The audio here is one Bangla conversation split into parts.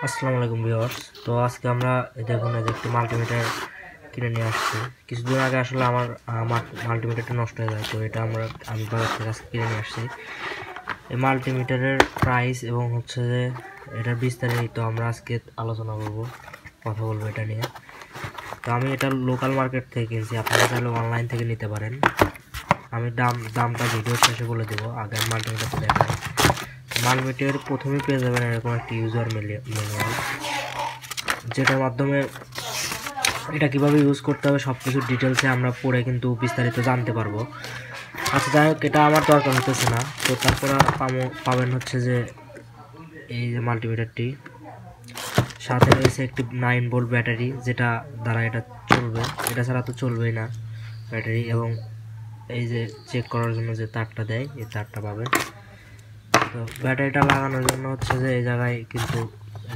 আসসালামু আলাইকুম ভিউয়ার্স। তো আজকে আমরা দেখুন এই যে একটি মাল্টিমিটার কিনে নিয়ে আসছি। কিছুদিন আগে আসলে আমার মাল্টিমিটারটা নষ্ট হয়ে যায়, তো এটা আমি বাজার থেকে আজকে কিনে নিয়ে আসছি। এই মাল্টিমিটারের প্রাইস এবং হচ্ছে যে এটার বিস্তারিত আমরা আজকে আলোচনা করব, কথা বলবো এটা নিয়ে। তো আমি এটা লোকাল মার্কেট থেকে কিনছি, আপনারা চাইলে অনলাইন থেকে নিতে পারেন। আমি দামটা ভিডিও শেষে বলে দেবো, আগে মাল্টিমিটারটা দেখাই। মাল্টিমিটার প্রথমেই পেয়ে যাবেন এরকম একটা ইউজার ম্যানুয়াল, যেটার মাধ্যমে এটা কিভাবে ইউজ করতে হবে সব কিছু ডিটেলসে আমরা পড়ে কিন্তু বিস্তারিত জানতে পারবো। আচ্ছা যাই হোক, এটা আমার দরকার হতেছে না। তো তারপরে পাবেন হচ্ছে যে এই যে মাল্টিমিটারটি, সাথে রয়েছে একটি 9 ভোল্ট ব্যাটারি, যেটা দ্বারা এটা চলবে, এটা ছাড়া তো চলবেই না ব্যাটারি। এবং এই যে চেক করার জন্য যে তারটা দেয়, এই তারটা পাবেন। তো ব্যাটারিটা লাগানোর জন্য হচ্ছে যে এই জায়গায় কিন্তু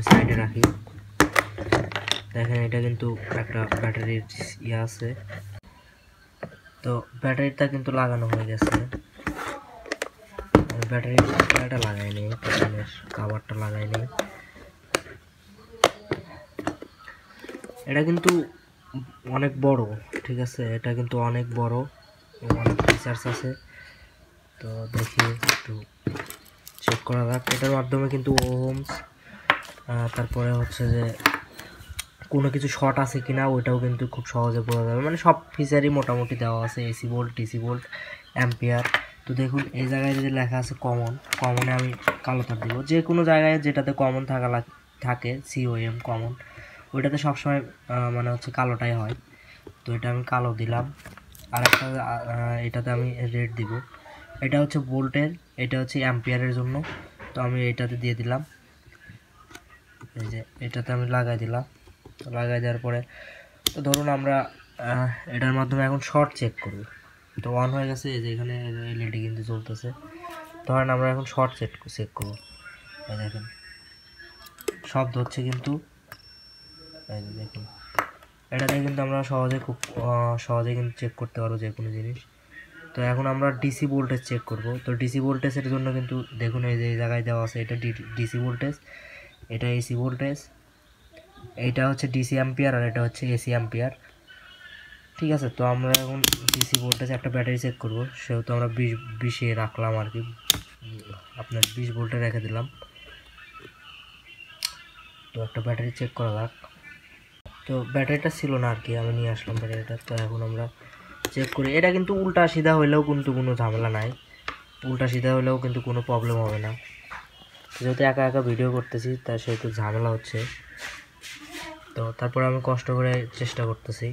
সাইডে রাখি, দেখেন এটা কিন্তু একটা ব্যাটারির ইয়ে আছে। তো ব্যাটারিটা কিন্তু লাগানো হয়ে গেছে, ব্যাটারিটা লাগাইনি, পেছনের কাভারটা লাগাইনি। এটা কিন্তু অনেক বড়, ঠিক আছে, এটা কিন্তু অনেক বড়, অনেক ফিচার্স আছে। তো দেখি একটু চেক করা যাক। এটার মাধ্যমে কিন্তু ওহমস, তারপরে হচ্ছে যে কোনো কিছু শর্ট আছে কিনা ওইটাও কিন্তু খুব সহজে বোঝা যাবে, মানে সব ফিচারই মোটামুটি দেওয়া আছে, AC volt, DC volt, ampere. তো দেখুন এই জায়গায় যদি লেখা আছে কমনে আমি কালো তার দিব। যে কোনো জায়গায় যেটাতে কমন থাকে COM কমন, ওইটাতে সবসময় মানে হচ্ছে কালোটাই হয়। তো এটা আমি কালো দিলাম। আর একটা এটাতে আমি রেড দিব। এটা হচ্ছে ভোল্টের, এটা হচ্ছে অ্যাম্পিয়ারের জন্য। তো আমি এটাতে দিয়ে দিলাম, এই যে এটাতে আমি লাগাই দিলাম। তো লাগাই দেওয়ার পরে তো ধরুন আমরা এটার মাধ্যমে এখন শর্ট চেক করব। তো অন হয়ে গেছে, এই যে এখানে LED কিন্তু জ্বলতেছে। ধরেন আমরা এখন শর্ট চেক করব। এই দেখেন শব্দ হচ্ছে কিন্তু, এই যে দেখুন এটাতে কিন্তু আমরা খুব সহজে কিন্তু চেক করতে পারবো যে কোনো জিনিস। তো এখন আমরা ডিসি ভোল্টেজ চেক করব। তো ডিসি ভোল্টেজের জন্য কিন্তু দেখুন এই যে এই জায়গায় দেওয়া আছে, এটা ডিসি ভোল্টেজ, এটা এসি ভোল্টেজ, এইটা হচ্ছে ডিসি অ্যাম্পিয়ার, আর এটা হচ্ছে এসি অ্যাম্পিয়ার, ঠিক আছে। তো আমরা এখন ডিসি ভোল্টেজ একটা ব্যাটারি চেক করব, সেহেতু আমরা 20 রাখলাম আর কি, আপনার 20 ভোল্টে রেখে দিলাম। তো একটা ব্যাটারি চেক করা যাক। তো ব্যাটারিটা ছিল না আর কি, আমি নিয়ে আসলাম ব্যাটারিটা। তো এখন আমরা চেক করি। এটা কিন্তু উল্টা সিধা হইলেও কিন্তু কোনো ঝামেলা নাই, উল্টা সিধা হলেও কিন্তু কোনো প্রবলেম হবে না। যেহেতু একা একা ভিডিও করতেছি তাই সেহেতু ঝামেলা হচ্ছে। তো তারপরে আমি কষ্ট করে চেষ্টা করতেছি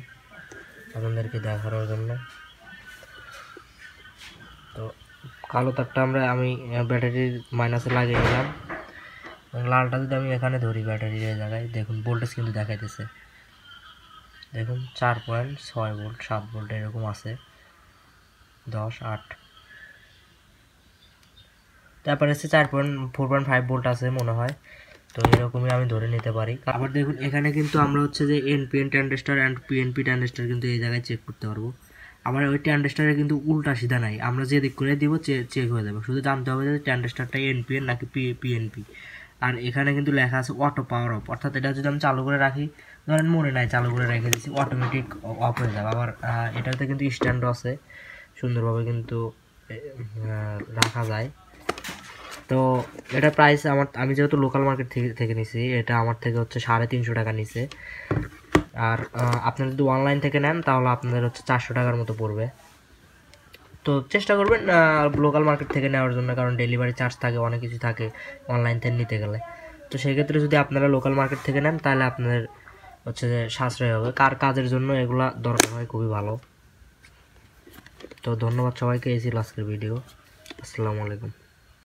আপনাদেরকে দেখানোর জন্য। তো কালো তারটা আমি ব্যাটারির মাইনাসে লাগিয়ে নিলাম, এবং লালটা যদি আমি এখানে ধরি ব্যাটারির এই জায়গায়, দেখুন ভোল্টেজ কিন্তু দেখাইতেছে, দেখুন 4.6 ভোল্ট, 7 ভোল্ট এরকম আছে, 10, 8, তারপরে হচ্ছে 4.5 ভোল্ট আছে মনে হয়। তো এরকমই আমি ধরে নিতে পারি। আবার দেখুন এখানে কিন্তু আমরা হচ্ছে যে NPN transistor and PNP transistor কিন্তু এই জায়গায় চেক করতে পারবো। আবার ওই ট্রানজিস্টরে কিন্তু উল্টা সিধা নাই, আমরা যে দিক করে দিব চেক হয়ে যাবে। শুধু জানতে হবে যে ট্রানজিস্টরটা NPN নাকি PNP। আর এখানে কিন্তু লেখা আছে অটো পাওয়ার অফ, অর্থাৎ এটা যদি আমি চালু করে রাখি, ধরেন মনে নাই চালু করে রেখে দিচ্ছি, অটোমেটিক অফ হয়ে যাবে। আবার এটাতে কিন্তু স্ট্যান্ডও আছে, সুন্দরভাবে কিন্তু রাখা যায়। তো এটার প্রাইস আমি যেহেতু লোকাল মার্কেট থেকে নিছি, এটা আমার থেকে হচ্ছে 350 টাকা নিছে। আর আপনারা যদি অনলাইন থেকে নেন তাহলে আপনাদের হচ্ছে 400 টাকার মতো পড়বে। তো চেষ্টা করবেন লোকাল মার্কেট থেকে নেওয়ার জন্য, কারণ ডেলিভারি চার্জ থাকে, অনেক কিছু থাকে অনলাইন থেকে নিতে গেলে। তো সেই ক্ষেত্রে যদি আপনারা লোকাল মার্কেট থেকে নেন তাহলে আপনাদের হচ্ছে যে সাশ্রয় হবে। কাজের জন্য এগুলা দরকার হয়, খুবই ভালো। তো ধন্যবাদ সবাইকে, এই ছিল আজকের ভিডিও। আসসালামু আলাইকুম।